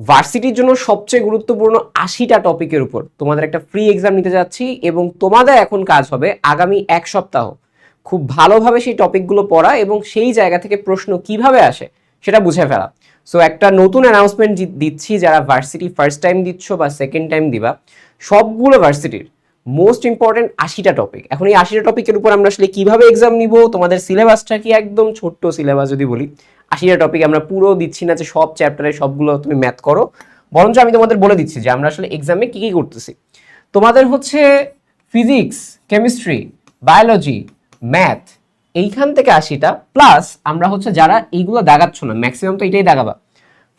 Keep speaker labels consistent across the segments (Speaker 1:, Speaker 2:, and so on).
Speaker 1: ভার্সিটির জন্য সবচেয়ে গুরুত্বপূর্ণ ৮০টা টপিকের উপর তোমাদের একটা ফ্রি এক্সাম নিতে যাচ্ছি, এবং তোমাদের এখন কাজ হবে আগামী এক সপ্তাহ খুব ভালোভাবে সেই টপিকগুলো পড়া এবং সেই জায়গা থেকে প্রশ্ন কিভাবে আসে সেটা বুঝে ফেলা। সো একটা নতুন অ্যানাউন্সমেন্ট দিচ্ছি, যারা ভার্সিটি ফার্স্ট টাইম দিচ্ছ বা সেকেন্ড টাইম দিবা, সবগুলো ভার্সিটির মোস্ট ইম্পর্টেন্ট ৮০টা টপিক। এখন এই ৮০টা টপিকের উপর আমরা আসলে কিভাবে এক্সাম নিব, তোমাদের সিলেবাসটা কি একদম ছোট্ট সিলেবাস যদি বলি, ৮০টা টপিক আমরা পুরো দিচ্ছি না যে সব চ্যাপ্টারে সবগুলো তুমি ম্যাথ করো, বরঞ্চ আমি তোমাদের বলে দিচ্ছি যে আমরা আসলে এক্সামে কি কি করতেছি। তোমাদের হচ্ছে ফিজিক্স, কেমিস্ট্রি, বায়োলজি, ম্যাথ, এইখান থেকে ৮০টা প্লাস আমরা হচ্ছে যারা এইগুলো দাগাচ্ছ না, ম্যাক্সিমাম তো এটাই দাগাবা,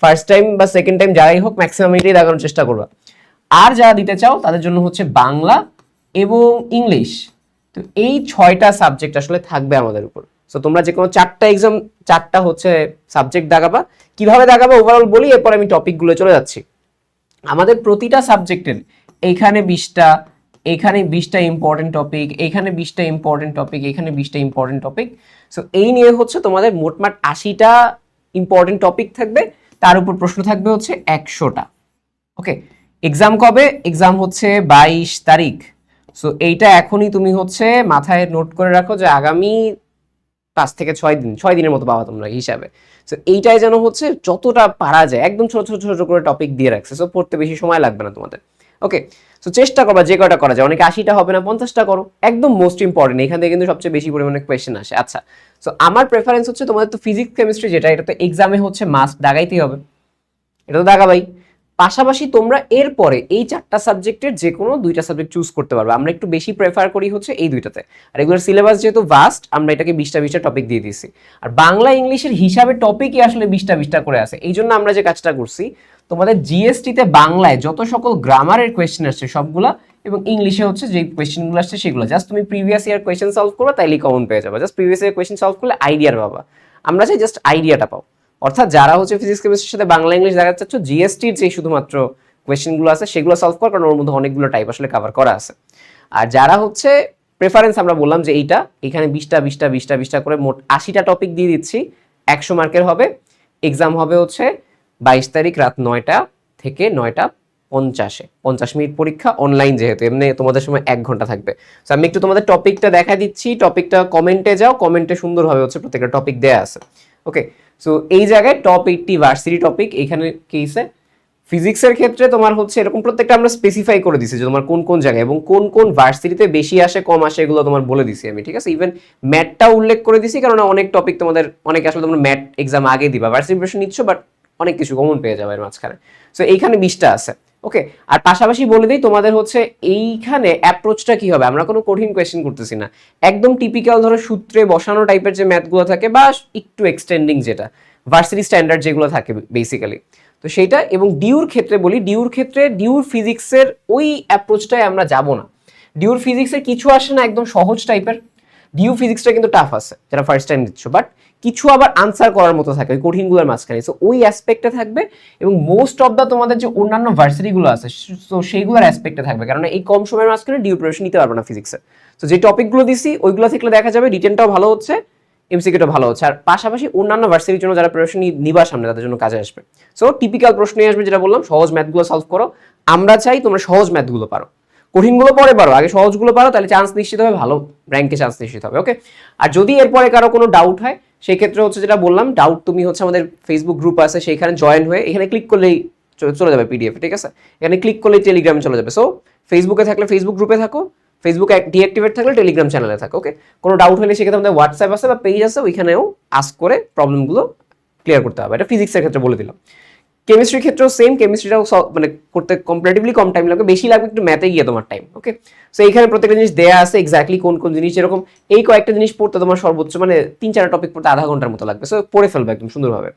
Speaker 1: ফার্স্ট টাইম বা সেকেন্ড টাইম যারাই হোক ম্যাক্সিমাম এটাই দাগানোর চেষ্টা করবা। আর যারা দিতে চাও তাদের জন্য হচ্ছে বাংলা এবং ইংলিশ। তো এই ৬টা সাবজেক্ট আসলে থাকবে আমাদের উপর। সো তোমরা যে কোনো 4টা এক্সাম, 4টা হচ্ছে সাবজেক্ট দাগাবা। কিভাবে দাগাবা ওভারঅল বলি, এরপর আমি টপিকগুলো চলে যাচ্ছি। আমাদের প্রতিটা সাবজেক্টের এইখানে 20টা, এখানে 20টা ইম্পর্টেন্ট টপিক, এখানে 20টা ইম্পর্টেন্ট টপিক, এখানে 20টা ইম্পর্টেন্ট টপিক। সো এই নিয়ে হচ্ছে তোমাদের মোটমাট 80টা ইম্পর্টেন্ট টপিক থাকবে, তার উপর প্রশ্ন থাকবে হচ্ছে 100টা। ওকে, এক্সাম কবে? এক্সাম হচ্ছে 22 তারিখ। সো এইটা এখনই তুমি হচ্ছে মাথায় নোট করে রাখো যে আগামী 5 থেকে 6 দিন, 6 দিনের মতো পাওয়া তোমরা হিসাবে। সো এইটাই যেন হচ্ছে যতটা পারা যায় একদম ছোট ছোট ছোট করে টপিক দিয়ে রাখছে, সো পড়তে বেশি সময় লাগবে না তোমাদের। ওকে, সো চেষ্টা করবা যে কয়টা করা যায়, অনেকে 80টা হবে না 50টা করো, একদম মোস্ট ইম্পর্টেন্ট, এখান থেকে কিন্তু সবচেয়ে বেশি পরিমাণে কোয়েশ্চেন আসে। আচ্ছা, সো আমার প্রেফারেন্স হচ্ছে তোমাদের তো ফিজিক্স কেমিস্ট্রি যেটা, এটা তো এক্সামে হচ্ছে মাস্ট দাগাইতেই হবে, এটা তো দাগাবাই। পাশাপাশি তোমরা এরপরে এই 4টা সাবজেক্টের যে কোনো 2টা সাবজেক্ট চুজ করতে পারবে। আমরা একটু বেশি প্রেফার করি হচ্ছে এই 2টাতে। আর এগুলোর সিলেবাস যেহেতু ভাস্ট, আমরা এটাকে 20টা টপিক দিয়ে দিয়েছি। আর বাংলা ইংলিশের হিসাবে টপিকই আসলে 20টা করে আছে। এই জন্য আমরা যে কাজটা করছি, তোমাদের জিএসটিতে বাংলায় যত সকল গ্রামারের কোয়েশ্চেন আসছে সবগুলা, এবং ইংলিশে হচ্ছে যে কোয়েশ্চেনগুলো আসছে সেগুলো, জাস্ট তুমি প্রিভিয়াস ইয়ার কোয়েশ্চেন সলভ করো, তাইলেই কমন পেয়ে যাবে। Just previous year question solve করলে আইডিয়ার পাবা। আমরা চাই জাস্ট আইডিয়াটা পাও। অর্থাৎ যারা হচ্ছে ফিজিক্স কেমিস্ট্রির সাথে বাংলা ইংলিশ দেখাতে চাচ্ছ, জিএসটির যে শুধুমাত্র কোয়েশ্চেনগুলো আছে সেগুলো সলভ কর, কারণ ওর মধ্যে অনেকগুলো টাইপ আসলে কভার করা আছে। আর যারা হচ্ছে প্রেফারেন্স, আমরা বললাম যে এইটা এখানে 20টা করে মোট 80টা টপিক দিয়ে দিচ্ছি, 100 মার্কের হবে। এক্সাম হবে হচ্ছে 22 তারিখ রাত 9টা থেকে 9টা 50-এ, 50 মিনিট পরীক্ষা, অনলাইন যেহেতু, এমনি তোমাদের সময় 1 ঘন্টা থাকবে। তো আমি একটু তোমাদের টপিকটা দেখা দিচ্ছি, টপিকটা কমেন্টে যাও, কমেন্টে সুন্দরভাবে হচ্ছে প্রত্যেকটা টপিক দেয়া আছে। ওকে, সো এই জায়গায় টপ 80 ভার্সিটি টপিক এখানে কেসে। ফিজিক্সের ক্ষেত্রে তোমার হচ্ছে এরকম প্রত্যেকটা আমরা স্পেসিফাই করে দিছি যে তোমার কোন কোন জায়গায় এবং কোন কোন ভার্সিটিতে বেশি আসে কম আসে এগুলো তোমার বলে দিছি আমি, ঠিক আছে। ইভেন ম্যাথটাও উল্লেখ করে দিছি, কারণ অনেক টপিক তোমাদের, অনেকে আসলে তোমরা ম্যাথ এক্সাম আগে দিবা, ভার্সিটি প্রিপারেশন নিচ্ছ, বাট অনেক কিছু কমন পেয়ে যাবে এর মাঝখানে। সো এইখানে 20টা আছে। ওকে, আর পাশাপাশি বলে দিই তোমাদের হচ্ছে এইখানে অ্যাপ্রোচটা কি হবে, আমরা কোনো কঠিন কোয়েশ্চেন করতেছি না, একদম টিপিক্যাল ধরো সূত্রে বসানো টাইপের যে ম্যাথগুলো থাকে, বা একটু এক্সটেন্ডিং যেটা ভার্সিটি স্ট্যান্ডার্ড যেগুলো থাকে বেসিক্যালি, তো সেইটা। এবং ডিউর ক্ষেত্রে বলি, ডিউর ক্ষেত্রে ডিউর ফিজিক্সের ওই অ্যাপ্রোচটায় আমরা যাব না। ডিউর ফিজিক্সের কিছু আসে না একদম সহজ টাইপের, ডিউ ফিজিক্সটা কিন্তু টাফ আছে যারা ফার্স্ট টাইম দিচ্ছ, বাট কিছু আবার আনসার করার মতো থাকে ওই কঠিনগুলোর মাঝখানে, সো ওই অ্যাসপেক্টে থাকবে। এবং মোস্ট অফ দ্য তোমাদের যে অন্যান্য ভার্সিটিগুলো আছে, সো সেইগুলোর অ্যাসপেক্টে থাকবে, কারণ এই কম সময়ের মাঝখানে ডিউ প্রিপারেশন নিতে পারবে না ফিজিক্সে। তো যে টপিকগুলো দিছি ওইগুলো থেকে দেখা যাবে রিটেনটাও ভালো হচ্ছে, এমসিকিউটা ভালো হচ্ছে, আর পাশাপাশি অন্যান্য ভার্সিটির জন্য যারা প্রিপারেশন নিবার সামনে তাদের জন্য কাজে আসবে। সো টিপিক্যাল প্রশ্নই আসবে, যেটা বললাম সহজ ম্যাথগুলো সলভ করো। আমরা চাই তোমরা সহজ ম্যাথগুলো পারো, কঠিনগুলো পরে পারো, আগে সহজগুলো পারো, তাহলে চান্স নিশ্চিত হবে, ভালো র্যাঙ্কে চান্স নিশ্চিত হবে। ওকে, আর যদি এরপরে কারো কোনো ডাউট হয়, সেই ক্ষেত্রে হচ্ছে যেটা বললাম, ডাউট তুমি হচ্ছে আমাদের ফেসবুক গ্রুপ আছে, সেইখানে জয়েন হয়ে এখানে ক্লিক করলেই চলে যাবে পিডিএফ, ঠিক আছে। এখানে ক্লিক করলেই টেলিগ্রামে চলে যাবে। সো ফেসবুকে থাকলে ফেসবুক গ্রুপে থাকো, ফেসবুকে ডিঅ্যাক্টিভেট থাকলে টেলিগ্রাম চ্যানেলে থাকো। ওকে, কোনো ডাউট হলে সেক্ষেত্রে আমাদের হোয়াটসঅ্যাপ আছে বা পেজ আছে, ওইখানেও আস্ক করে প্রবলেমগুলো ক্লিয়ার করতে হবে। এটা ফিজিক্সের ক্ষেত্রে বলে দিলাম। কেমিস্ট্রির ক্ষেত্রেও সেম, কেমিস্ট্রিটাও মানে করতে কম্পারেটিভলি কম টাইম লাগবে, বেশি লাগবে একটু ম্যাথে গিয়ে তোমার টাইম। ওকে, সো এইখানে প্রত্যেকটা জিনিস দেয়া আছে এক্স্যাক্টলি কোন কোন জিনিস, এরকম এই কয়েকটা জিনিস পড়তে তোমার সর্বোচ্চ মানে 3-4 টপিক পড়তে আধা ঘন্টার মতো লাগবে, সো পড়ে ফেলবে একদম সুন্দরভাবে।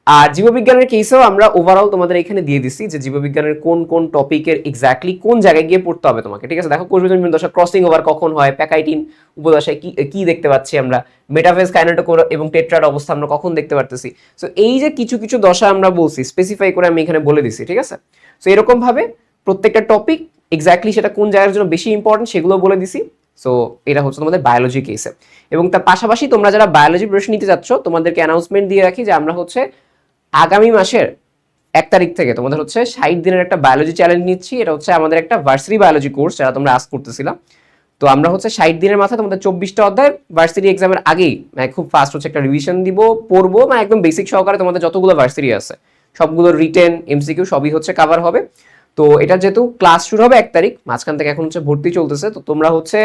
Speaker 1: আর জীববিজ্ঞানের কেসেও আমরা ওভারঅল তোমাদের এখানে দিয়ে দিচ্ছি যে জীববিজ্ঞানের কোন কোন টপিকের এক্স্যাক্টলি কোন জায়গায় গিয়ে পড়তে হবে তোমাকে, ঠিক আছে। দেখো কোষবিজ্ঞান দশা ক্রসিং ওভার কখন হয়, প্যাকাইটিন উপদশায় কি কি দেখতে পাচ্ছি আমরা, মেটাফেজ কাইনেটোকোর এবং টেট্রার অবস্থা আমরা কখন দেখতে পারতেছি। সো এই যে কিছু কিছু দশা আমরা বলছি স্পেসিফাই করে আমি এখানে বলে দিছি, ঠিক আছে। সো এরকম ভাবে প্রত্যেকটা টপিক এক্স্যাক্টলি সেটা কোন জায়গার জন্য বেশি ইম্পর্টেন্ট সেগুলো বলে দিছি। সো এটা হচ্ছে তোমাদের বায়োলজি কেসে। এবং তার পাশাপাশি তোমরা যারা বায়োলজি প্রশ্ন নিতে যাচ্ছ, তোমাদেরকে অ্যানাউন্সমেন্ট দিয়ে রাখি যে আমরা হচ্ছে আগামী মাসের 1 তারিখ থেকে তোমাদের হচ্ছে 60 দিনের একটা বায়োলজি চ্যালেঞ্জ নিচ্ছি। এটা হচ্ছে আমাদের একটা ভার্সিটি বায়োলজি কোর্স, যারা তোমরা আজ করতেছিলাম। তো আমরা হচ্ছে 60 দিনের মাথায় তোমাদের 24টা অধ্যায় ভার্সিটি এক্সামের আগেই মানে খুব ফাস্ট হচ্ছে একটা রিভিশন দিব, পড়বো, মানে একদম বেসিক সহকারে তোমাদের যতগুলো ভার্সিটি আছে সবগুলো রিটেন এমসিকিউ সবই হচ্ছে কভার হবে। তো এটা যেহেতু ক্লাস শুরু হবে 1 তারিখ, মাঝখান থেকে এখন হচ্ছে ভর্তি চলতেছে, তো তোমরা হচ্ছে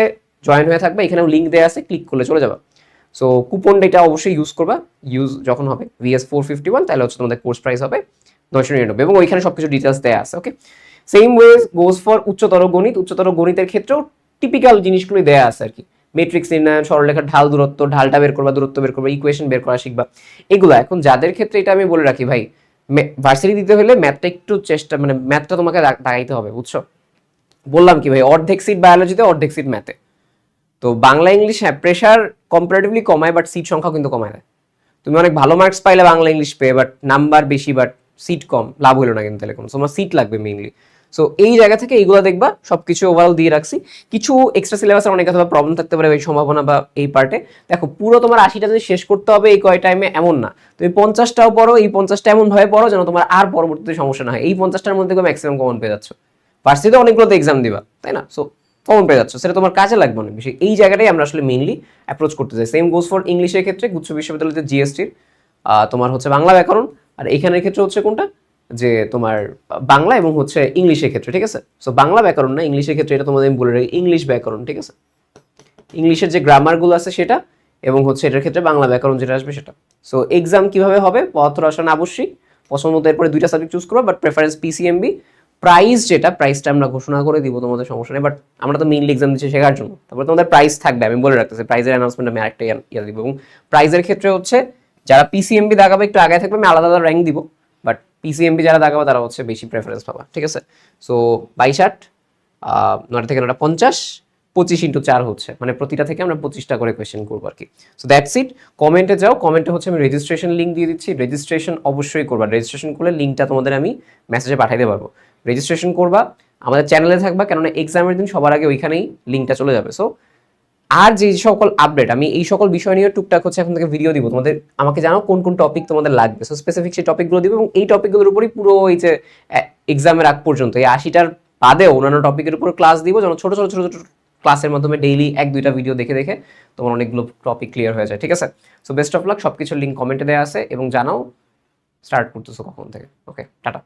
Speaker 1: জয়েন হয়ে থাকবে, এখানেও লিঙ্ক দেওয়া আছে, ক্লিক করলে চলে যাবে। সো কুপন এটা অবশ্যই ইউজ করবা, ইউজ যখন হবে VS451, তাহলে হচ্ছে তোমাদের কোর্স প্রাইস হবে 999, এবং ওইখানে সবকিছু ডিটেলস দেওয়া আছে। ওকে, সেম ওয়েজ গোজ ফর উচ্চতর গণিত। উচ্চতর গণিতের ক্ষেত্রেও টিপিক্যাল জিনিসগুলোই দেওয়া আছে আর কি। মেট্রিক্স নির্ণয়, সরলরেখার ঢাল দূরত্ব, ঢালটা বের করবা, দূরত্ব বের করবা, ইকুয়েশন বের করা শিখবা, এগুলো। এখন যাদের ক্ষেত্রে এটা আমি বলে রাখি ভাই, ভার্সিটি দিতে হলে ম্যাথটা একটু চেষ্টা, মানে ম্যাথটা তোমাকে দাগাইতে হবে, বুঝছো? বললাম কি ভাই, অর্ধেক সিট বায়োলজিতে, অর্ধেক সিট ম্যাথে। তো বাংলা ইংলিশ হ্যাঁ প্রেশার কম্পারেটিভলি কমায়, বাট সিট সংখ্যা কিন্তু কমায় দেয়। তুমি অনেক ভালো মার্কস পাইলে বাংলা ইংলিশ পেয়ে, বাট নাম্বার বেশি বাট সিট কম, লাভ হলো না কিন্তু তাহলে কোনো। তোমার সিট লাগবে মেইনলি। সো এই জায়গা থেকে এইগুলো দেখবা, সবকিছু ওভারঅল দিয়ে রাখছি। কিছু এক্সট্রা সিলেবাসের অনেক অথবা প্রবলেম থাকতে পারে এই সম্ভাবনা বা এই পার্টে। দেখো পুরো তোমার 80টা যদি শেষ করতে হবে এই কয় টাইমে, এমন না। তুমি 50টাও পড়ো, এই 50টা এমন ভাবে পড়ো যেন তোমার আর পরবর্তীতে সমস্যা না হয়। এই 50টার মধ্যে ম্যাক্সিমাম কমন পেয়ে যাচ্ছ, ভার্সিটিতে অনেকগুলোতে এক্সাম দিবা, তাই না? সো কমন পেয়ে যাচ্ছ, সেটা তোমার কাজে লাগবে অনেক বেশি। এই জায়গাটাই আমরা আসলে মেইনলি অ্যাপ্রোচ করতে চাই। সেম গোজ ফর ইংলিশের ক্ষেত্রে গুচ্ছ বিশ্ববিদ্যালয়তে জিএসটির তোমার হচ্ছে বাংলা ব্যাকরণ, আর এখানের ক্ষেত্রে হচ্ছে কোনটা, যে তোমার বাংলা এবং হচ্ছে ইংলিশের ক্ষেত্রে, ঠিক আছে? সো বাংলা ব্যাকরণ না, ইংলিশের ক্ষেত্রে এটা তোমাদের আমি বলে রাখি ইংলিশ ব্যাকরণ, ঠিক আছে? ইংলিশের যে গ্রামারগুলো আছে সেটা, এবং হচ্ছে এটার ক্ষেত্রে বাংলা ব্যাকরণ যেটা আসবে সেটা। সো এক্সাম কিভাবে হবে, পত্র রচনা আবশ্যিক, পছন্দ মতো এরপরে 2টা সাবজেক্ট চুজ করবো, বাট প্রেফারেন্স পিসিএমবি। প্রাইস যেটা, প্রাইসটা আমরা ঘোষণা করে দিব, তোমাদের সমস্যা নেই, বাট আমরা তো মেইনলি এক্সাম দিচ্ছি শেখার জন্য। তারপরে তোমাদের প্রাইস থাকবে, আমি বলে রাখতেছি, প্রাইজের অ্যানাউন্সমেন্ট আমি আরেকটা ইয়ে দিব। এবং প্রাইজের ক্ষেত্রে হচ্ছে যারা পিসিএমবি দাগাবে একটু আগে থাকবে, আমি আলাদা আলাদা র্যাঙ্ক দিব, বাট পিসিএমবি যারা দাগাবে তারা হচ্ছে বেশি প্রেফারেন্স পাবা, ঠিক আছে? সো 22/8 9টা থেকে 9টা 50, 25x4 হচ্ছে, মানে প্রতিটা থেকে আমরা 25টা করে কোয়েশ্চেন করবো আর কি। So that's it. কমেন্টে যাও, কমেন্টে হচ্ছে আমি রেজিস্ট্রেশন লিঙ্ক দিয়ে দিচ্ছি, রেজিস্ট্রেশন অবশ্যই করবা। রেজিস্ট্রেশন করলে লিঙ্কটা তোমাদের আমি মেসেজে পাঠাইতে পারবো। রেজিস্ট্রেশন করবা, আমাদের চ্যানেলে থাকবা, কেননা এক্সামের দিন সবার আগে ওইখানেই লিঙ্কটা চলে যাবে। সো আর যে সকল আপডেট, আমি এই সকল বিষয় নিয়ে টুকটাক হচ্ছে এখন থেকে ভিডিও দিব তোমাদের। আমাকে জানাও কোন কোন টপিক তোমাদের লাগবে, সো স্পেসিফিক সেই টপিকগুলো দিব, এবং এই টপিকগুলোর উপরই পুরো এই যে এক্সামের আগ পর্যন্ত এই 80টার বাদেও অন্যান্য টপিকের উপর ক্লাস দিব, যেন ছোট ছোট ছোট ছোট ক্লাসের মাধ্যমে ডেইলি 1-2টা ভিডিও দেখে দেখে তোমার অনেকগুলো টপিক ক্লিয়ার হয়ে যায়, ঠিক আছে? সো বেস্ট অফ লাক, সবকিছুর লিঙ্ক কমেন্টে দেওয়া আছে, এবং জানাও স্টার্ট করতেছো কখন থেকে। ওকে, টাটা।